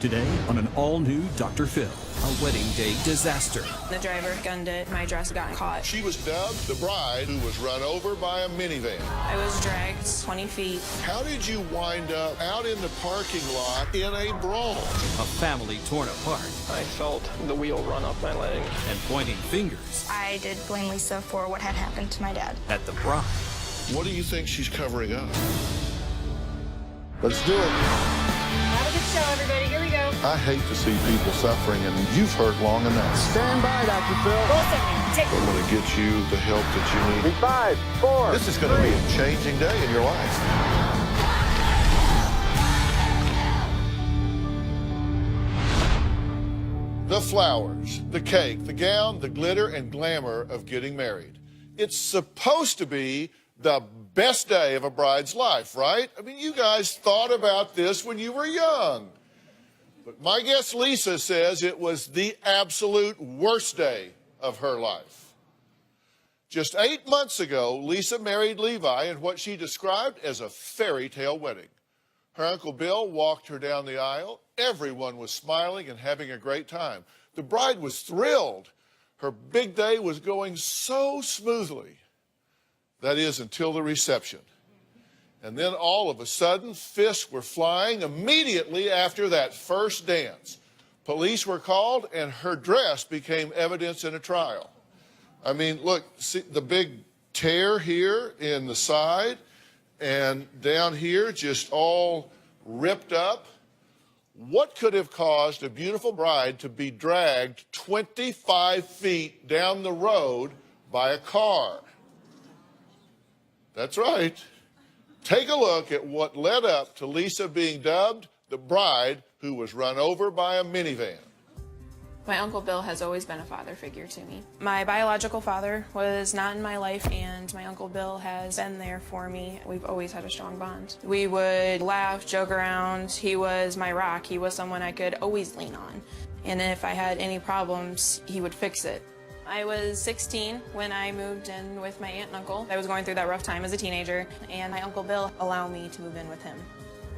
Today on an all-new Dr. Phil. A wedding day disaster. The driver gunned it. My dress got caught. She was dubbed the bride who was run over by a minivan. I was dragged 20 feet. How did you wind up out in the parking lot in a brawl? A family torn apart. I felt the wheel run up my leg. And pointing fingers. I did blame Lisa for what had happened to my dad. At the bride. What do you think she's covering up? Let's do it. Have a good show, everybody. Here we go. I hate to see people suffering, and you've hurt long enough. Stand by, Dr. Phil. I'm going to get you the help that you need. 5, 4. This is going to be a changing day in your life. The flowers, the cake, the gown, the glitter, and glamour of getting married. It's supposed to be the best day of a bride's life, right? I mean, you guys thought about this when you were young. But my guest Lisa says it was the absolute worst day of her life. Just 8 months ago, Lisa married Levi in what she described as a fairy tale wedding. Her Uncle Bill walked her down the aisle. Everyone was smiling and having a great time. The bride was thrilled. Her big day was going so smoothly. That is, until the reception. And then all of a sudden, fists were flying immediately after that first dance. Police were called, and her dress became evidence in a trial. I mean, look, see the big tear here in the side, and down here just all ripped up. What could have caused a beautiful bride to be dragged 25 feet down the road by a car? That's right. Take a look at what led up to Lisa being dubbed the bride who was run over by a minivan. My Uncle Bill has always been a father figure to me. My biological father was not in my life, and my Uncle Bill has been there for me. We've always had a strong bond. We would laugh, joke around. He was my rock. He was someone I could always lean on. And if I had any problems, he would fix it. I was 16 when I moved in with my aunt and uncle. I was going through that rough time as a teenager, and my Uncle Bill allowed me to move in with him.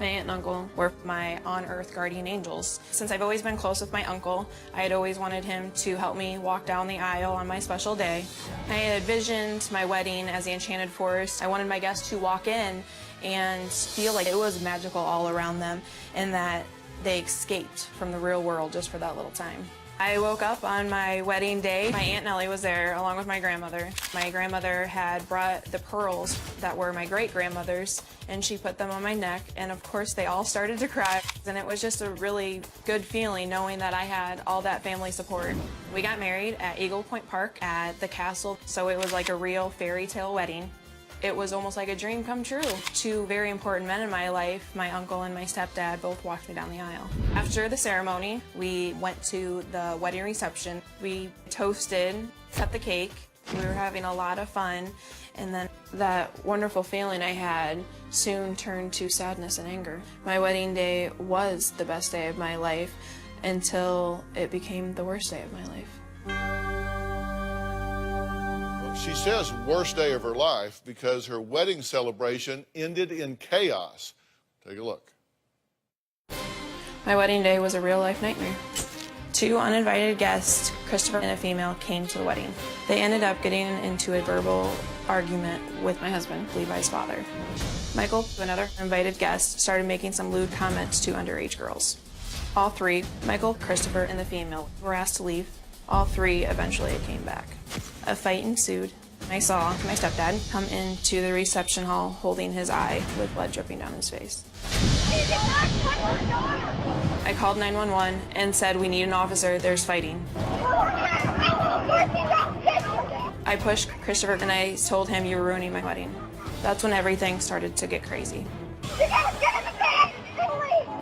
My aunt and uncle were my on-earth guardian angels. Since I've always been close with my uncle, I had always wanted him to help me walk down the aisle on my special day. I had envisioned my wedding as the Enchanted Forest. I wanted my guests to walk in and feel like it was magical all around them and that they escaped from the real world just for that little time. I woke up on my wedding day. My Aunt Nellie was there along with my grandmother. My grandmother had brought the pearls that were my great-grandmother's, and she put them on my neck, and of course they all started to cry. And it was just a really good feeling knowing that I had all that family support. We got married at Eagle Point Park at the castle, so it was like a real fairy tale wedding. It was almost like a dream come true. Two very important men in my life, my uncle and my stepdad, both walked me down the aisle. After the ceremony, we went to the wedding reception. We toasted, cut the cake. We were having a lot of fun. And then that wonderful feeling I had soon turned to sadness and anger. My wedding day was the best day of my life until it became the worst day of my life. She says worst day of her life because her wedding celebration ended in chaos. Take a look. My wedding day was a real-life nightmare. Two uninvited guests, Christopher and a female, came to the wedding. They ended up getting into a verbal argument with my husband, Levi's father. Michael, another invited guest, started making some lewd comments to underage girls. All three, Michael, Christopher, and the female, were asked to leave. All three eventually came back. A fight ensued. I saw my stepdad come into the reception hall holding his eye with blood dripping down his face. I called 911 and said, "We need an officer, there's fighting." I pushed Christopher and I told him, "You were ruining my wedding." That's when everything started to get crazy.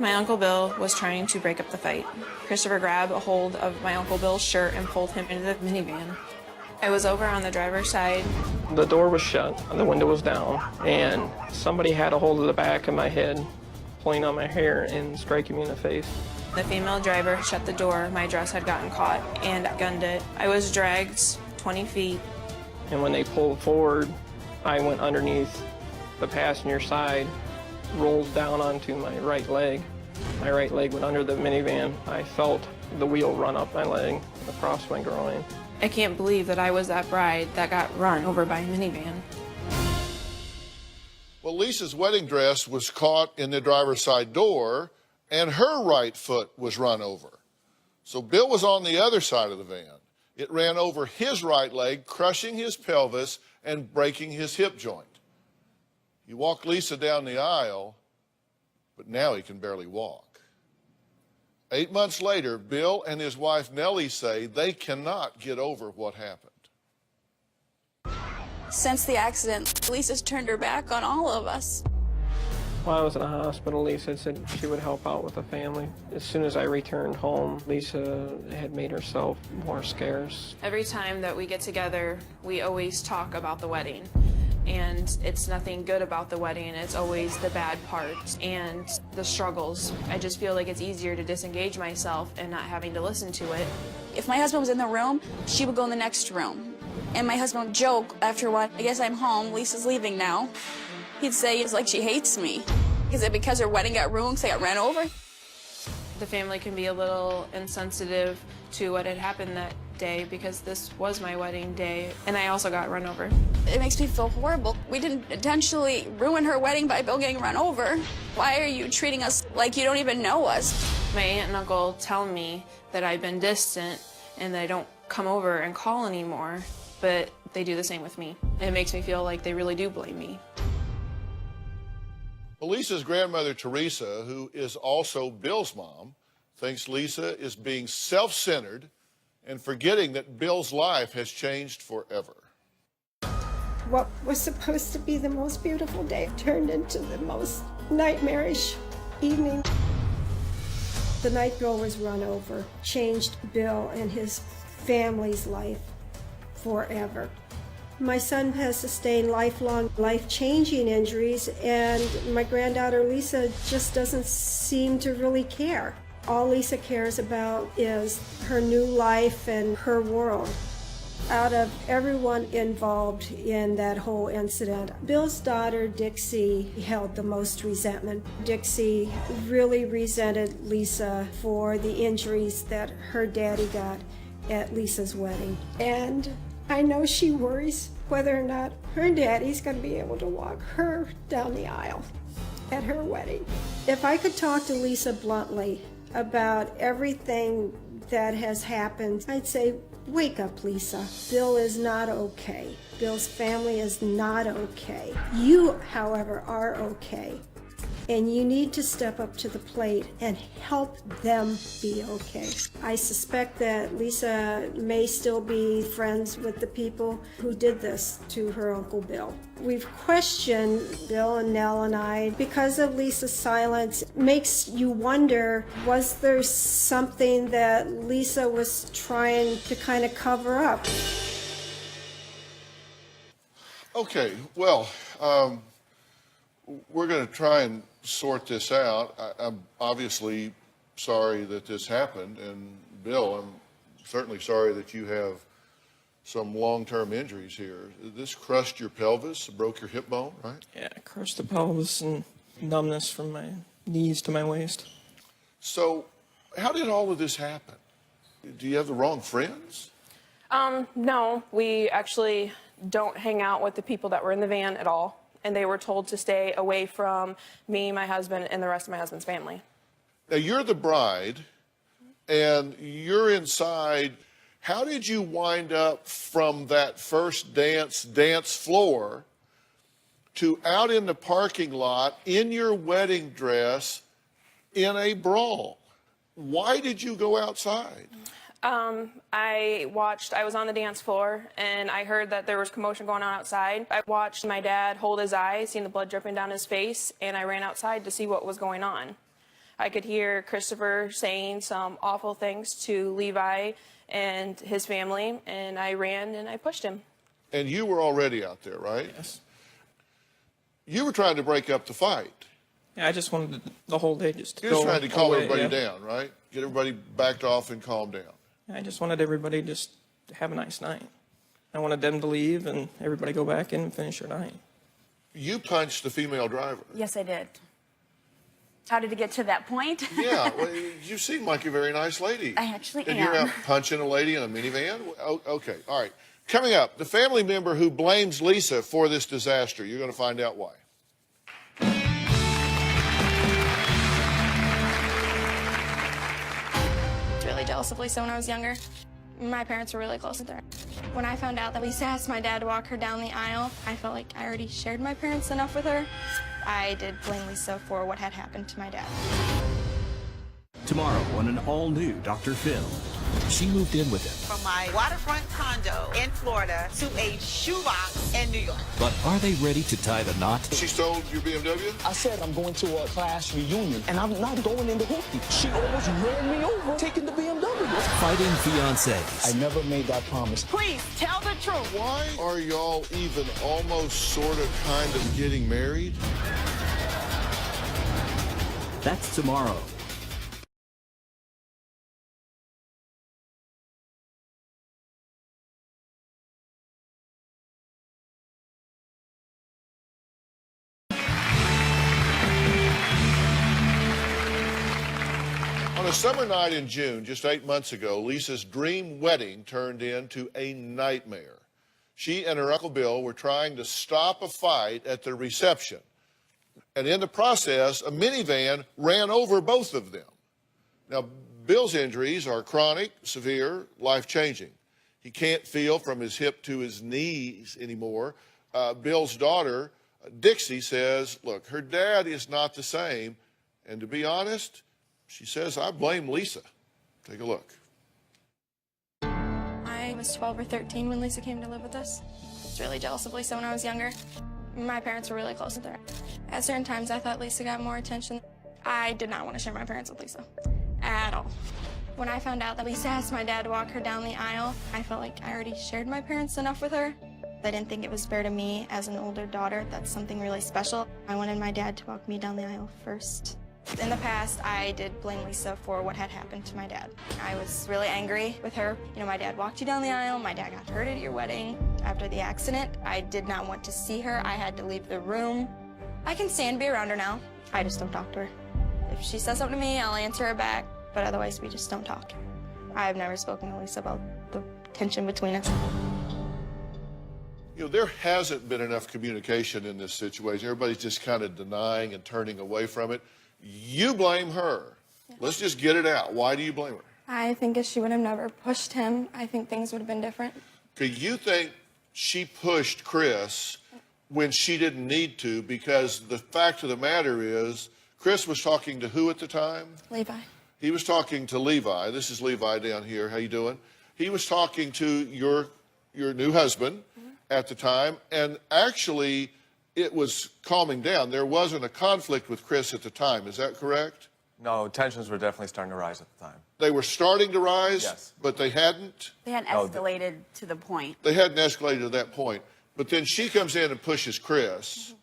My Uncle Bill was trying to break up the fight. Christopher grabbed a hold of my Uncle Bill's shirt and pulled him into the minivan. I was over on the driver's side. The door was shut, the window was down, and somebody had a hold of the back of my head, pulling on my hair and striking me in the face. The female driver shut the door. My dress had gotten caught and gunned it. I was dragged 20 feet. And when they pulled forward, I went underneath the passenger side, rolled down onto my right leg, My right leg went under the minivan. I felt the wheel run up my leg, across my groin. I can't believe that I was that bride that got run over by a minivan. Well, Lisa's wedding dress was caught in the driver's side door, and her right foot was run over. So Bill was on the other side of the van. It ran over his right leg, crushing his pelvis and breaking his hip joint. He walked Lisa down the aisle, but now he can barely walk. 8 months later, Bill and his wife Nellie say they cannot get over what happened. Since the accident, Lisa's turned her back on all of us. While I was in the hospital, Lisa said she would help out with the family. As soon as I returned home, Lisa had made herself more scarce. Every time that we get together, we always talk about the wedding. And it's nothing good about the wedding. It's always the bad parts and the struggles. I just feel like it's easier to disengage myself and not having to listen to it. If my husband was in the room, she would go in the next room. And my husband would joke after a while, I guess I'm home, Lisa's leaving now. He'd say it's like she hates me. Is it because her wedding got ruined because I got ran over? The family can be a little insensitive to what had happened that day because this was my wedding day and I also got run over. It makes me feel horrible. We didn't intentionally ruin her wedding by Bill getting run over. Why are you treating us like you don't even know us? My aunt and uncle tell me that I've been distant and that I don't come over and call anymore, but they do the same with me. It makes me feel like they really do blame me. Well, Lisa's grandmother, Teresa, who is also Bill's mom, thinks Lisa is being self-centered and forgetting that Bill's life has changed forever. What was supposed to be the most beautiful day turned into the most nightmarish evening. The night Bill was run over changed Bill and his family's life forever. My son has sustained lifelong, life-changing injuries, and my granddaughter Lisa just doesn't seem to really care. All Lisa cares about is her new life and her world. Out of everyone involved in that whole incident, Bill's daughter, Dixie, held the most resentment. Dixie really resented Lisa for the injuries that her daddy got at Lisa's wedding. And I know she worries whether or not her daddy's going to be able to walk her down the aisle at her wedding. If I could talk to Lisa bluntly about everything that has happened, I'd say, wake up, Lisa. Bill is not okay. Bill's family is not okay. You, however, are okay. And you need to step up to the plate and help them be okay. I suspect that Lisa may still be friends with the people who did this to her Uncle Bill. We've questioned Bill and Nell and I because of Lisa's silence. It makes you wonder, was there something that Lisa was trying to kind of cover up? Okay, well, we're going to try and sort this out. I'm obviously sorry that this happened, and Bill, I'm certainly sorry that you have some long-term injuries here. This crushed your pelvis, broke your hip bone, right? Yeah, I crushed the pelvis and numbness from my knees to my waist. So how did all of this happen? Do you have the wrong friends? No, we actually don't hang out with the people that were in the van at all. And they were told to stay away from me, my husband, and the rest of my husband's family. Now, you're the bride, and you're inside. How did you wind up from that first dance floor to out in the parking lot in your wedding dress in a brawl? Why did you go outside? I was on the dance floor and I heard that there was commotion going on outside. I watched my dad hold his eye, seeing the blood dripping down his face, and I ran outside to see what was going on. I could hear Christopher saying some awful things to Levi and his family, and I ran and I pushed him. And you were already out there, right? Yes. You were trying to break up the fight. Yeah, I just wanted the whole day just to You're just go trying to calm away, everybody yeah. down, right? Get everybody backed off and calm down. I just wanted everybody just to have a nice night. I wanted them to leave and everybody go back in and finish their night. You punched the female driver. Yes, I did. How did it get to that point? Yeah, well, you seem like a very nice lady. I actually and am. you're out punching a lady in a minivan? Oh, okay, all right. Coming up, the family member who blames Lisa for this disaster. You're going to find out why. I was really jealous of Lisa when I was younger. My parents were really close with her. When I found out that Lisa asked my dad to walk her down the aisle, I felt like I already shared my parents enough with her. I did blame Lisa for what had happened to my dad. Tomorrow on an all-new Dr. Phil. She moved in with him. From my waterfront condo in Florida to a shoebox in New York. But are they ready to tie the knot? She stole your BMW? I said I'm going to a class reunion, and I'm not going in the hoopty. She almost ran me over taking the BMW. Fighting fiancés. I never made that promise. Please tell the truth. Why are y'all even almost sort of kind of getting married? That's tomorrow. On a summer night in June, just 8 months ago, Lisa's dream wedding turned into a nightmare. She and her Uncle Bill were trying to stop a fight at the reception. And in the process, a minivan ran over both of them. Now, Bill's injuries are chronic, severe, life-changing. He can't feel from his hip to his knees anymore. Bill's daughter, Dixie, says, look, her dad is not the same. And to be honest, she says, I blame Lisa. Take a look. I was 12 or 13 when Lisa came to live with us. I was really jealous of Lisa when I was younger. My parents were really close with her. At certain times, I thought Lisa got more attention. I did not want to share my parents with Lisa at all. When I found out that Lisa asked my dad to walk her down the aisle, I felt like I already shared my parents enough with her. I didn't think it was fair to me as an older daughter. That's something really special. I wanted my dad to walk me down the aisle first. In the past, I did blame Lisa for what had happened to my dad. I was really angry with her. You know, my dad walked you down the aisle, my dad got hurt at your wedding. After the accident, I did not want to see her. I had to leave the room. I can stand and be around her now. I just don't talk to her. If she says something to me, I'll answer her back, but otherwise we just don't talk. I've never spoken to Lisa about the tension between us. You know, there hasn't been enough communication in this situation. Everybody's just kind of denying and turning away from it. You blame her. Let's just get it out. Why do you blame her? I think if she would have never pushed him, I think things would have been different. Okay, you think she pushed Chris when she didn't need to, because the fact of the matter is, Chris was talking to who at the time? Levi. He was talking to Levi. This is Levi down here. How you doing? He was talking to your new husband at the time, and actually it was calming down. There wasn't a conflict with Chris at the time. Is that correct? No, tensions were definitely starting to rise at the time. They were starting to rise, yes, but they hadn't? They hadn't escalated to the point. They hadn't escalated to that point. But then she comes in and pushes Chris,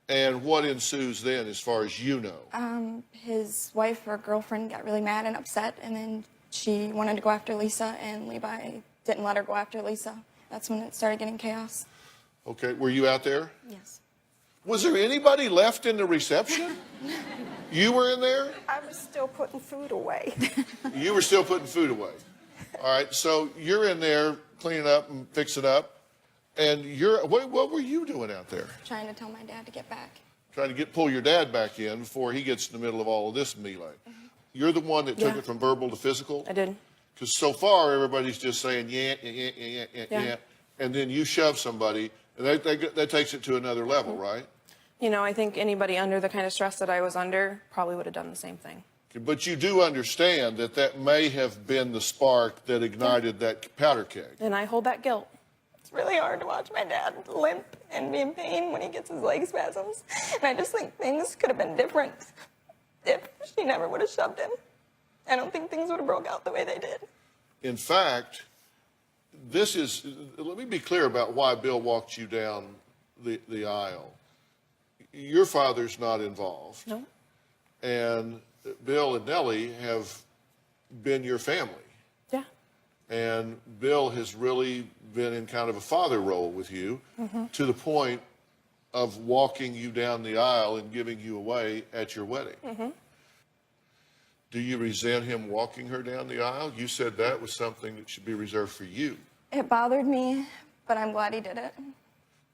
and what ensues then, as far as you know? His wife or girlfriend got really mad and upset, and then she wanted to go after Lisa, and Levi didn't let her go after Lisa. That's when it started getting chaos. Okay, were you out there? Yes. Was there anybody left in the reception? You were in there? I was still putting food away. You were still putting food away. All right, so you're in there cleaning up and fixing up, and what were you doing out there? Trying to tell my dad to get back. Trying to pull your dad back in before he gets in the middle of all of this melee. You're the one that took it from verbal to physical? I did. Because so far, everybody's just saying, yeah. And then you shove somebody, and that takes it to another level, right? You know, I think anybody under the kind of stress that I was under probably would have done the same thing. But you do understand that that may have been the spark that ignited that powder keg. And I hold that guilt. It's really hard to watch my dad limp and be in pain when he gets his leg spasms. And I just think things could have been different if she never would have shoved him. I don't think things would have broke out the way they did. In fact, let me be clear about why Bill walked you down the aisle. Your father's not involved. No. And Bill and Nellie have been your family. Yeah. And Bill has really been in kind of a father role with you to the point of walking you down the aisle and giving you away at your wedding. Do you resent him walking her down the aisle? You said that was something that should be reserved for you. It bothered me, but I'm glad he did it.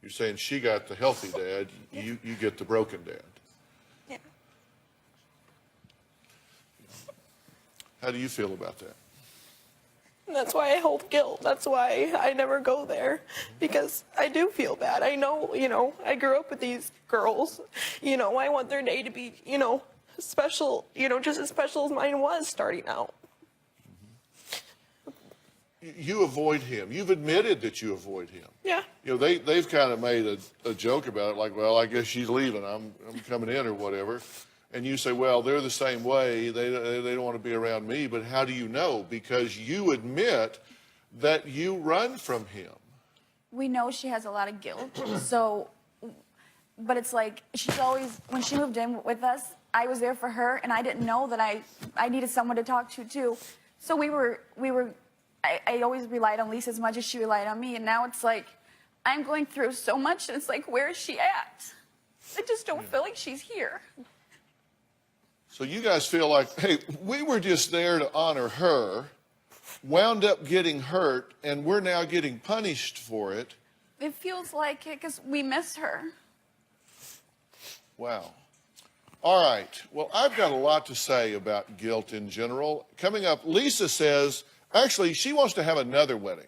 You're saying she got the healthy dad, you get the broken dad. Yeah. How do you feel about that? That's why I hold guilt. That's why I never go there, because I do feel bad. I know, I grew up with these girls. I want their day to be, special, just as special as mine was starting out. You avoid him. You've admitted that you avoid him. Yeah. They've kind of made a joke about it, like, well, I guess she's leaving. I'm coming in or whatever. And you say, well, they're the same way. They don't want to be around me. But how do you know? Because you admit that you run from him. We know she has a lot of guilt. So, but it's like she's always, when she moved in with us, I was there for her, and I didn't know that I needed someone to talk to too. So I always relied on Lisa as much as she relied on me. And now it's like I'm going through so much, and it's like, where is she at? I just don't feel like she's here. So you guys feel like, hey, we were just there to honor her, wound up getting hurt, and we're now getting punished for it. It feels like it because we miss her. Wow. All right. Well, I've got a lot to say about guilt in general. Coming up, Lisa says, actually, she wants to have another wedding.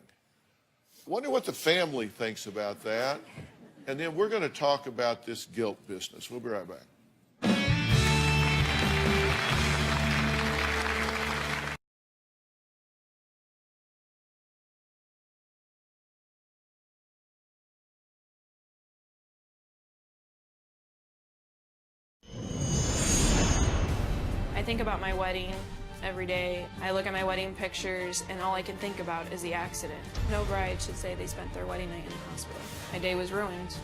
Wonder what the family thinks about that. And then we're going to talk about this guilt business. We'll be right back. I think about my wedding every day. I look at my wedding pictures, and all I can think about is the accident. No bride should say they spent their wedding night in the hospital. My day was ruined.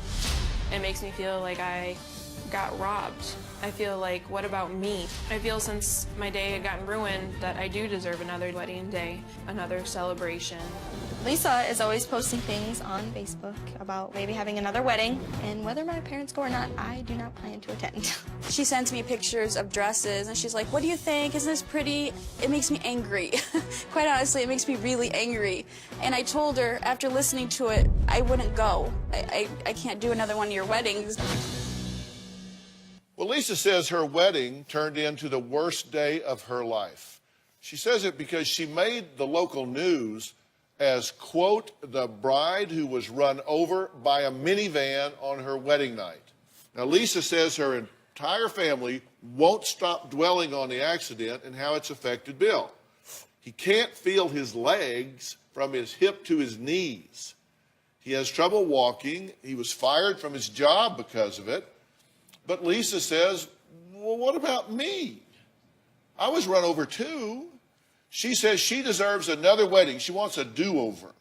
It makes me feel like I got robbed. I feel like, what about me? I feel since my day had gotten ruined that I do deserve another wedding day, another celebration. Lisa is always posting things on Facebook about maybe having another wedding, and whether my parents go or not, I do not plan to attend. She sends me pictures of dresses, and she's like, what do you think? Isn't this pretty? It makes me angry. Quite honestly, it makes me really angry. And I told her, after listening to it, I wouldn't go. I can't do another one of your weddings. Well, Lisa says her wedding turned into the worst day of her life. She says it because she made the local news as, quote, the bride who was run over by a minivan on her wedding night. Now, Lisa says her entire family won't stop dwelling on the accident and how it's affected Bill. He can't feel his legs from his hip to his knees. He has trouble walking. He was fired from his job because of it. But Lisa says, well, what about me? I was run over too. She says she deserves another wedding. She wants a do-over.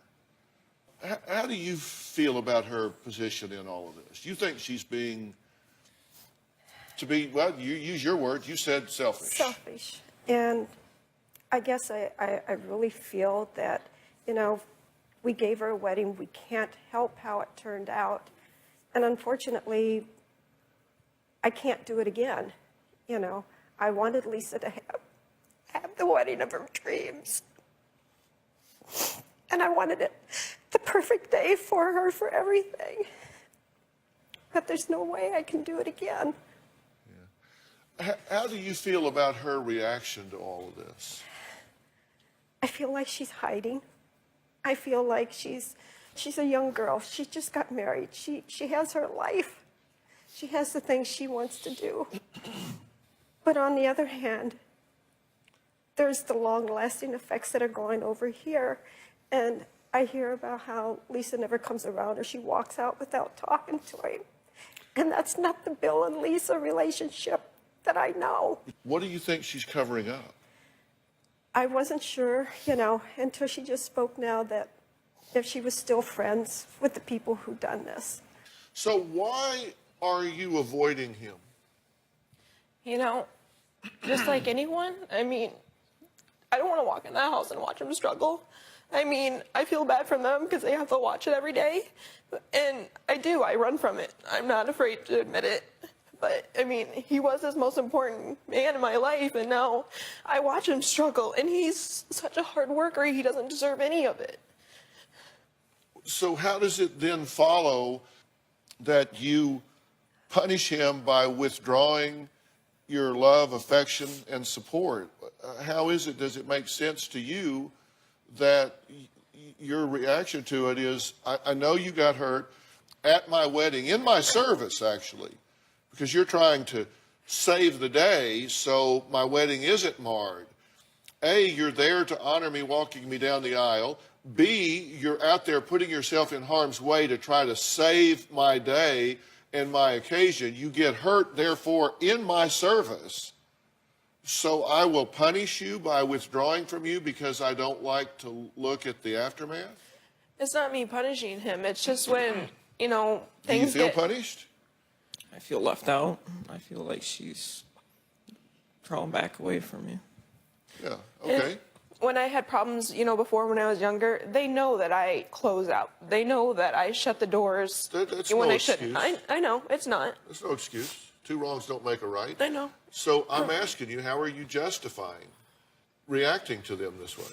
How do you feel about her position in all of this? You think she's being, well, you use your word, you said selfish. Selfish. And I guess I really feel that, we gave her a wedding. We can't help how it turned out. And unfortunately, I can't do it again. I wanted Lisa to have the wedding of her dreams. And I wanted it the perfect day for her, for everything. But there's no way I can do it again. Yeah. How do you feel about her reaction to all of this? I feel like she's hiding. I feel like she's a young girl. She just got married. She has her life. She has the things she wants to do. But on the other hand, there's the long-lasting effects that are going over here. And I hear about how Lisa never comes around or she walks out without talking to him. And that's not the Bill and Lisa relationship that I know. What do you think she's covering up? I wasn't sure, until she just spoke now that if she was still friends with the people who done this. So why are you avoiding him? Just like anyone, I don't want to walk in that house and watch them struggle. I feel bad for them because they have to watch it every day. And I run from it. I'm not afraid to admit it. But, I mean, he was his most important man in my life, and now I watch him struggle, and he's such a hard worker, he doesn't deserve any of it. So how does it then follow that you punish him by withdrawing your love, affection, and support? How is it, does it make sense to you that your reaction to it is, I know you got hurt at my wedding, in my service actually, because you're trying to save the day so my wedding isn't marred. A, you're there to honor me walking me down the aisle. B, you're out there putting yourself in harm's way to try to save my day and my occasion. You get hurt, therefore, in my service. So I will punish you by withdrawing from you because I don't like to look at the aftermath? It's not me punishing him. It's just when, you know, Do you things feel get... punished? I feel left out. I feel like she's drawing back away from me. Yeah, okay. When I had problems, you know, before when I was younger, they know that I close out. They know that I shut the doors That's when no I shouldn't. excuse. I know, it's not. There's no excuse. Two wrongs don't make a right. I know. So I'm asking you, how are you justifying reacting to them this way?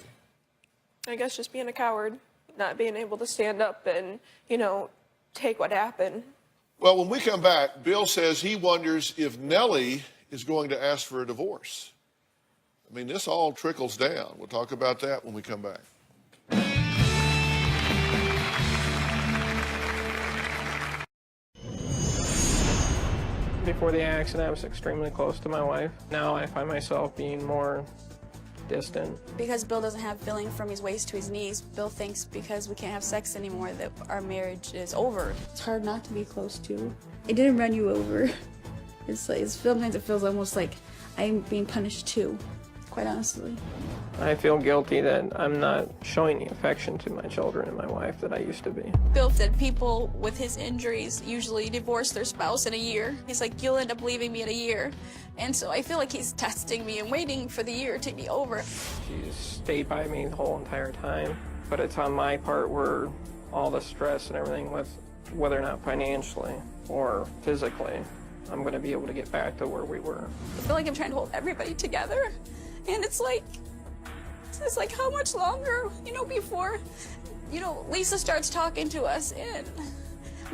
I guess just being a coward, not being able to stand up and, you know, take what happened. Well, when we come back, Bill says he wonders if Nellie is going to ask for a divorce. I mean, this all trickles down. We'll talk about that when we come back. Before the accident, I was extremely close to my wife. Now I find myself being more distant. Because Bill doesn't have feeling from his waist to his knees, Bill thinks because we can't have sex anymore that our marriage is over. It's hard not to be close to. It didn't run you over. It's like, sometimes it feels almost like I'm being punished too, quite honestly. I feel guilty that I'm not showing the affection to my children and my wife that I used to be. Bill said people with his injuries usually divorce their spouse in a year. He's like, you'll end up leaving me in a year. And so I feel like he's testing me and waiting for the year to be over. She's stayed by me the whole entire time, but it's on my part where all the stress and everything with whether or not financially or physically, I'm going to be able to get back to where we were. I feel like I'm trying to hold everybody together. And it's like how much longer, you know, before, you know, Lisa starts talking to us and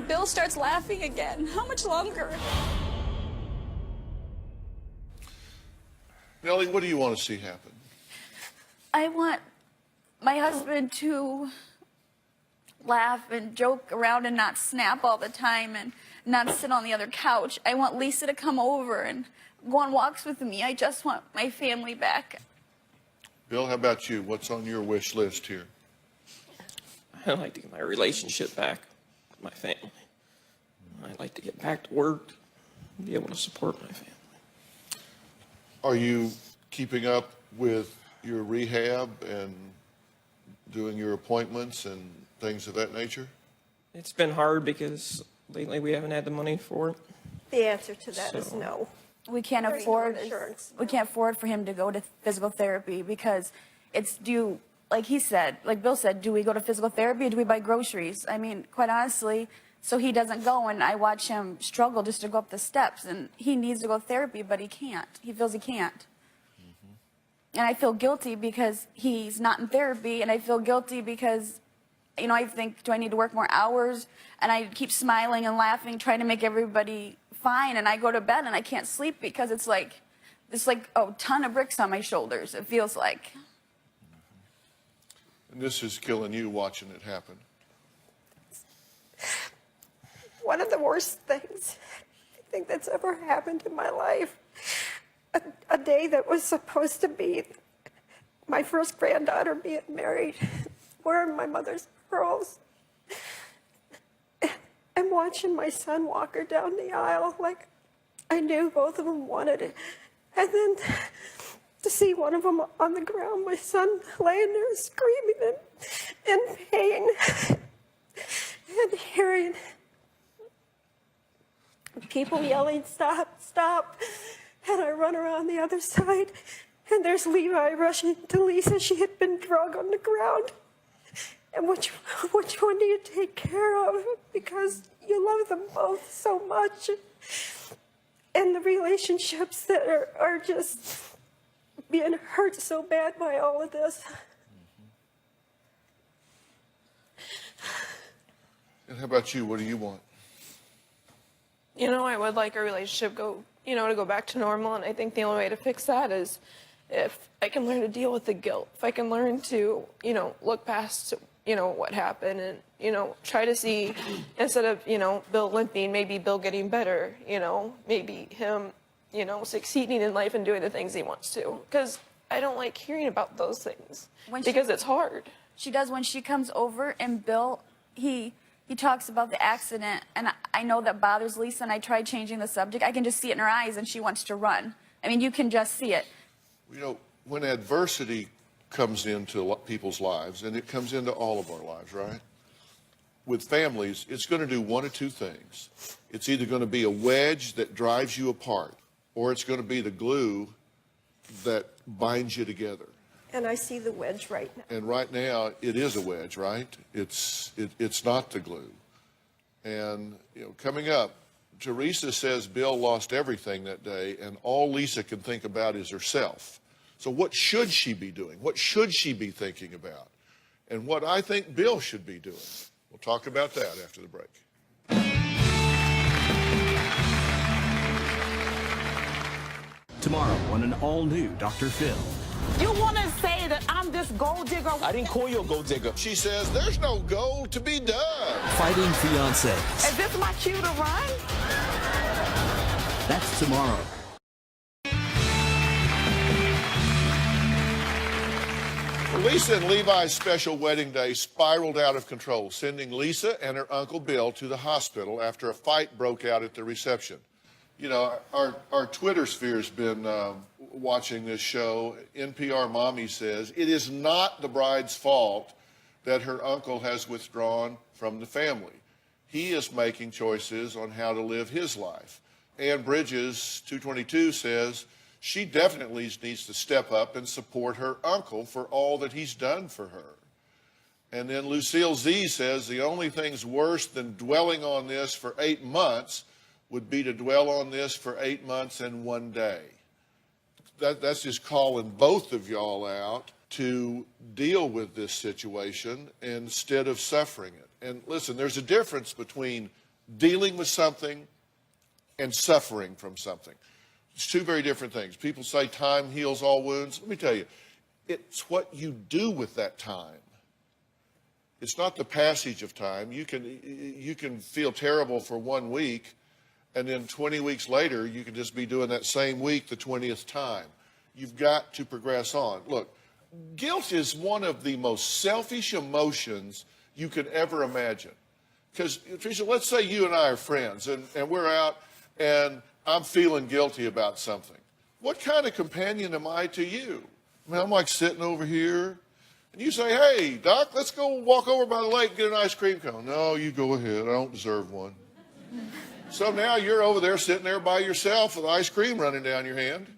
Bill starts laughing again. How much longer? Nellie, what do you want to see happen? I want my husband to laugh and joke around and not snap all the time and not sit on the other couch. I want Lisa to come over and go on walks with me. I just want my family back. Bill, how about you? What's on your wish list here? I'd like to get my relationship back with my family. I'd like to get back to work, be able to support my family. Are you keeping up with your rehab and doing your appointments and things of that nature? It's been hard because lately we haven't had the money for it. The answer to that is no. We can't afford for him to go to physical therapy because it's due, like he said, like Bill said, do we go to physical therapy or do we buy groceries? I mean, quite honestly, so he doesn't go and I watch him struggle just to go up the steps and he needs to go to therapy, but he can't. He feels he can't. And I feel guilty because he's not in therapy and I feel guilty because, you know, I think, do I need to work more hours? And I keep smiling and laughing, trying to make everybody fine, and I go to bed and I can't sleep because it's like a ton of bricks on my shoulders, it feels like. And this is killing you watching it happen. One of the worst things I think that's ever happened in my life. A day that was supposed to be my first granddaughter being married, wearing my mother's pearls. And watching my son walk her down the aisle like I knew both of them wanted it. And then to see one of them on the ground, my son laying there screaming in pain. And hearing people yelling, stop, stop. And I run around the other side and there's Levi rushing to Lisa. She had been drugged on the ground. And which one do you take care of? Because you love them both so much. and the relationships that are just being hurt so bad by all of this. And how about you? What do you want? You know, I would like our relationship to go back to normal, and I think the only way to fix that is if I can learn to deal with the guilt, if I can learn to, look past, what happened and, try to see, instead of, Bill limping, maybe Bill getting better, maybe him, succeeding in life and doing the things he wants to. Because I don't like hearing about those things because it's hard. She does when she comes over, and Bill, he talks about the accident, and I know that bothers Lisa, and I tried changing the subject. I can just see it in her eyes, and she wants to run. I mean, you can just see it. When adversity comes into people's lives, and it comes into all of our lives, right? With families, it's going to do one of two things. It's either going to be a wedge that drives you apart, or it's going to be the glue that binds you together. And I see the wedge right now. And right now, it is a wedge, right? It's not the glue. And, coming up, Teresa says Bill lost everything that day, and all Lisa can think about is herself. So what should she be doing? What should she be thinking about? And what I think Bill should be doing. We'll talk about that after the break. Tomorrow on an all-new Dr. Phil. You want to say that I'm this gold digger? I didn't call you a gold digger. She says there's no gold to be done. Fighting Fiancés. Is this my cue to run? That's tomorrow. Lisa and Levi's special wedding day spiraled out of control, sending Lisa and her Uncle Bill to the hospital after a fight broke out at the reception. Our Twitter sphere's been watching this show. NPR Mommy says it is not the bride's fault that her uncle has withdrawn from the family. He is making choices on how to live his life. Ann Bridges, 222, says she definitely needs to step up and support her uncle for all that he's done for her. And then Lucille Z says the only thing's worse than dwelling on this for 8 months would be to dwell on this for 8 months and 1 day. That's just calling both of y'all out to deal with this situation instead of suffering it. And listen, there's a difference between dealing with something and suffering from something. It's two very different things. People say time heals all wounds. Let me tell you, it's what you do with that time. It's not the passage of time. You can feel terrible for 1 week, and then 20 weeks later, you can just be doing that same week the 20th time. You've got to progress on. Look, guilt is one of the most selfish emotions you could ever imagine. Because, Teresa, let's say you and I are friends, and we're out, and I'm feeling guilty about something. What kind of companion am I to you? I mean, I'm like sitting over here, and you say, hey, Doc, let's go walk over by the lake and get an ice cream cone. No, you go ahead. I don't deserve one. So now you're over there sitting there by yourself with ice cream running down your hand.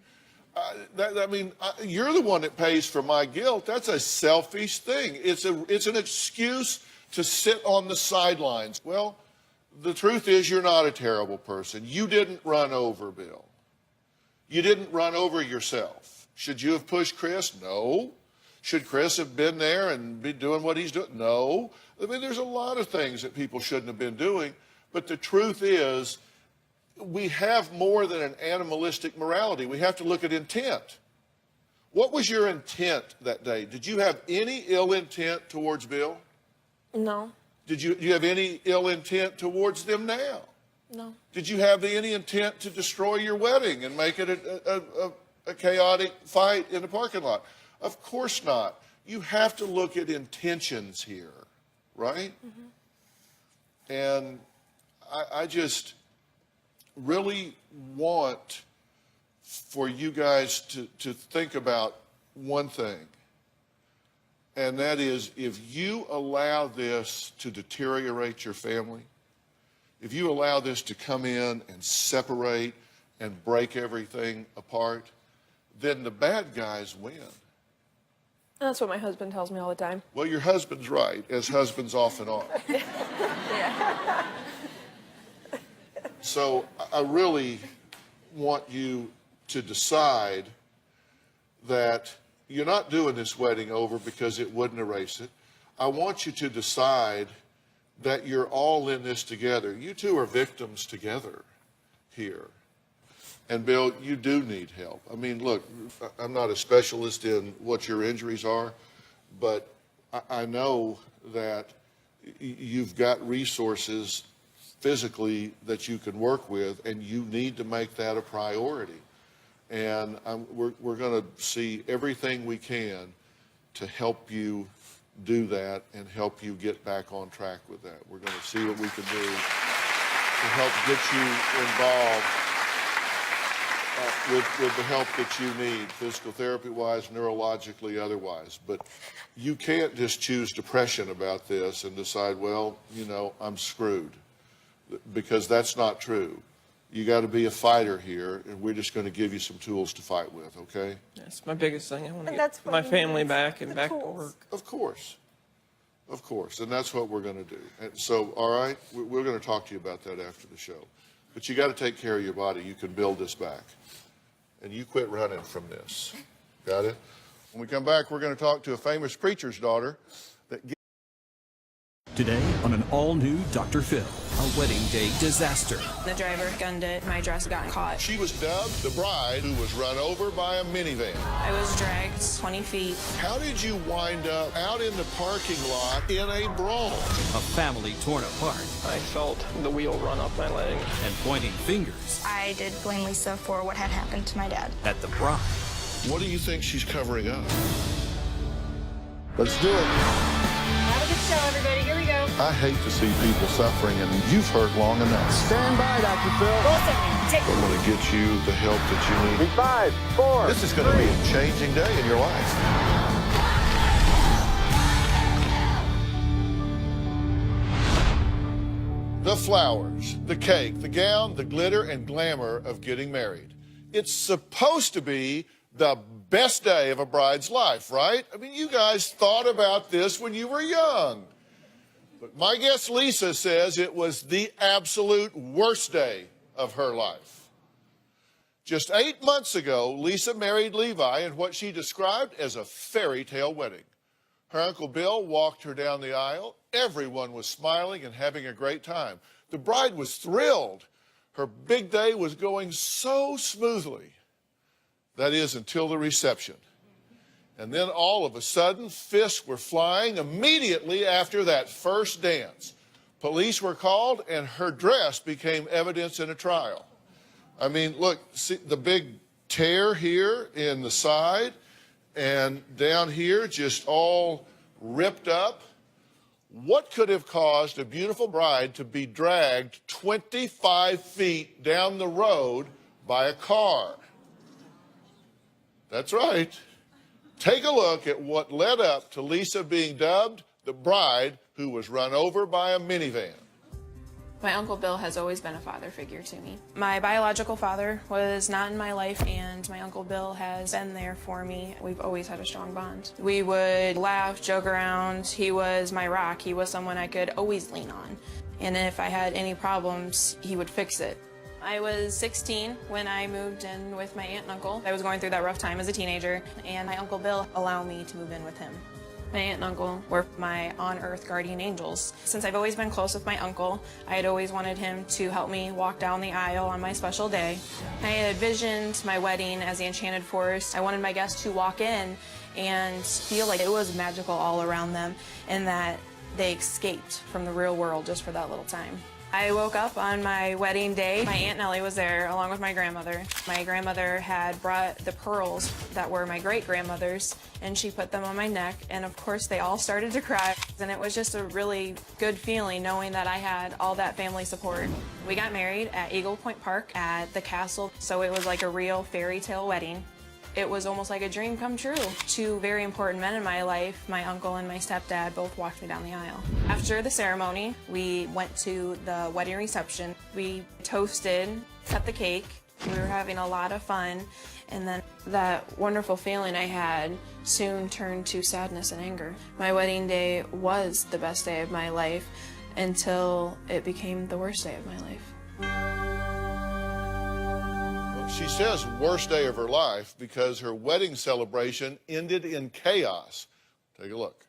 You're the one that pays for my guilt. That's a selfish thing. It's an excuse to sit on the sidelines. Well, the truth is you're not a terrible person. You didn't run over Bill. You didn't run over yourself. Should you have pushed Chris? No. Should Chris have been there and be doing what he's doing? No. I mean, there's a lot of things that people shouldn't have been doing. But the truth is, we have more than an animalistic morality. We have to look at intent. What was your intent that day? Did you have any ill intent towards Bill? No. Did you have any ill intent towards them now? No. Did you have any intent to destroy your wedding and make it a chaotic fight in the parking lot? Of course not. You have to look at intentions here, right? Mm-hmm. And I just really want for you guys to think about one thing. And that is, if you allow this to deteriorate your family, if you allow this to come in and separate and break everything apart, then the bad guys win. That's what my husband tells me all the time. Well, your husband's right, as husbands often are. So I really want you to decide that you're not doing this wedding over because it wouldn't erase it. I want you to decide that you're all in this together. You two are victims together here. And Bill, you do need help. I mean, look, I'm not a specialist in what your injuries are, but I know that you've got resources physically that you can work with, and you need to make that a priority. And we're going to see everything we can to help you do that and help you get back on track with that. We're going to see what we can do to help get you involved with the help that you need, physical therapy-wise, neurologically, otherwise. But you can't just choose depression about this and decide, well, you know, I'm screwed, because that's not true. You got to be a fighter here, and we're just going to give you some tools to fight with, okay? That's my biggest thing. I want to get my family back and back to work. Of course. Of course, and that's what we're going to do. And so, all right, we're going to talk to you about that after the show. But you got to take care of your body. You can build this back. And you quit running from this. Got it? When we come back, we're going to talk to a famous preacher's daughter that Today on an all-new Dr. Phil. A wedding day disaster. The driver gunned it. My dress got caught. she was dubbed the bride who was run over by a minivan. I was dragged 20 feet. How did you wind up out in the parking lot in a brawl? A family torn apart. I felt the wheel run up my leg. And pointing fingers I did blame Lisa for what had happened to my dad. at the bride. What do you think she's covering up? Let's do it. Have a good show, everybody. Here we go. I hate to see people suffering, and you've hurt long enough. Stand by, Dr. Phil. I'm going to get you the help that you need. 5, 4. This is going to be a changing day in your life. The flowers, the cake, the gown, the glitter and glamour of getting married. It's supposed to be the best day of a bride's life, right? I mean, you guys thought about this when you were young. But my guest Lisa says it was the absolute worst day of her life. Just 8 months ago, Lisa married Levi in what she described as a fairy tale wedding. Her Uncle Bill walked her down the aisle. Everyone was smiling and having a great time. The bride was thrilled. Her big day was going so smoothly. That is, until the reception. And then all of a sudden, fists were flying immediately after that first dance. Police were called, and her dress became evidence in a trial. I mean, look, see the big tear here in the side, and down here just all ripped up. What could have caused a beautiful bride to be dragged 25 feet down the road by a car? That's right. Take a look at what led up to Lisa being dubbed the bride who was run over by a minivan. My Uncle Bill has always been a father figure to me. My biological father was not in my life, and my Uncle Bill has been there for me. We've always had a strong bond. We would laugh, joke around. He was my rock. He was someone I could always lean on. And if I had any problems, he would fix it. I was 16 when I moved in with my aunt and uncle. I was going through that rough time as a teenager, and my Uncle Bill allowed me to move in with him. My aunt and uncle were my on-earth guardian angels. Since I've always been close with my uncle, I had always wanted him to help me walk down the aisle on my special day. I had envisioned my wedding as the Enchanted Forest. I wanted my guests to walk in and feel like it was magical all around them, and that they escaped from the real world just for that little time. I woke up on my wedding day. My Aunt Nellie was there along with my grandmother. My grandmother had brought the pearls that were my great-grandmother's, and she put them on my neck, and of course they all started to cry. And it was just a really good feeling knowing that I had all that family support. We got married at Eagle Point Park at the castle, so it was like a real fairy tale wedding. It was almost like a dream come true. Two very important men in my life, my uncle and my stepdad, both walked me down the aisle. After the ceremony, we went to the wedding reception. We toasted, cut the cake. We were having a lot of fun. And then that wonderful feeling I had soon turned to sadness and anger. My wedding day was the best day of my life until it became the worst day of my life. She says worst day of her life because her wedding celebration ended in chaos. Take a look.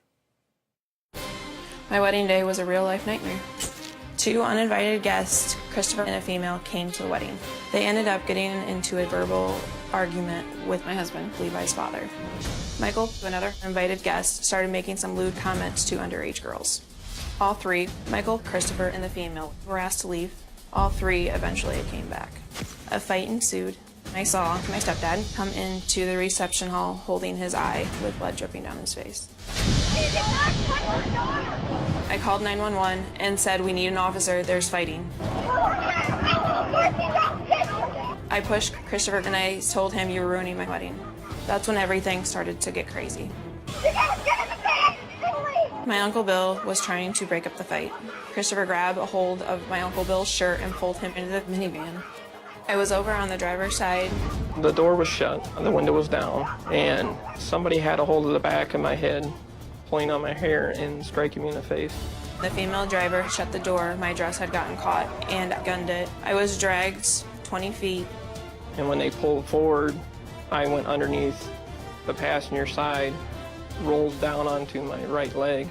My wedding day was a real-life nightmare. 2 uninvited guests, Christopher and a female, came to the wedding. They ended up getting into a verbal argument with my husband, Levi's father. Michael, another invited guest, started making some lewd comments to underage girls. All 3, Michael, Christopher, and the female, were asked to leave. All 3 eventually came back. A fight ensued. I saw my stepdad come into the reception hall holding his eye with blood dripping down his face. I called 911 and said, "We need an officer, there's fighting." I pushed Christopher and I told him, "You were ruining my wedding." That's when everything started to get crazy. My Uncle Bill was trying to break up the fight. Christopher grabbed a hold of my Uncle Bill's shirt and pulled him into the minivan. I was over on the driver's side. The door was shut, the window was down, and somebody had a hold of the back of my head, pulling on my hair and striking me in the face. The female driver shut the door. My dress had gotten caught and gunned it. I was dragged 20 feet. And when they pulled forward, I went underneath the passenger side, rolled down onto my right leg,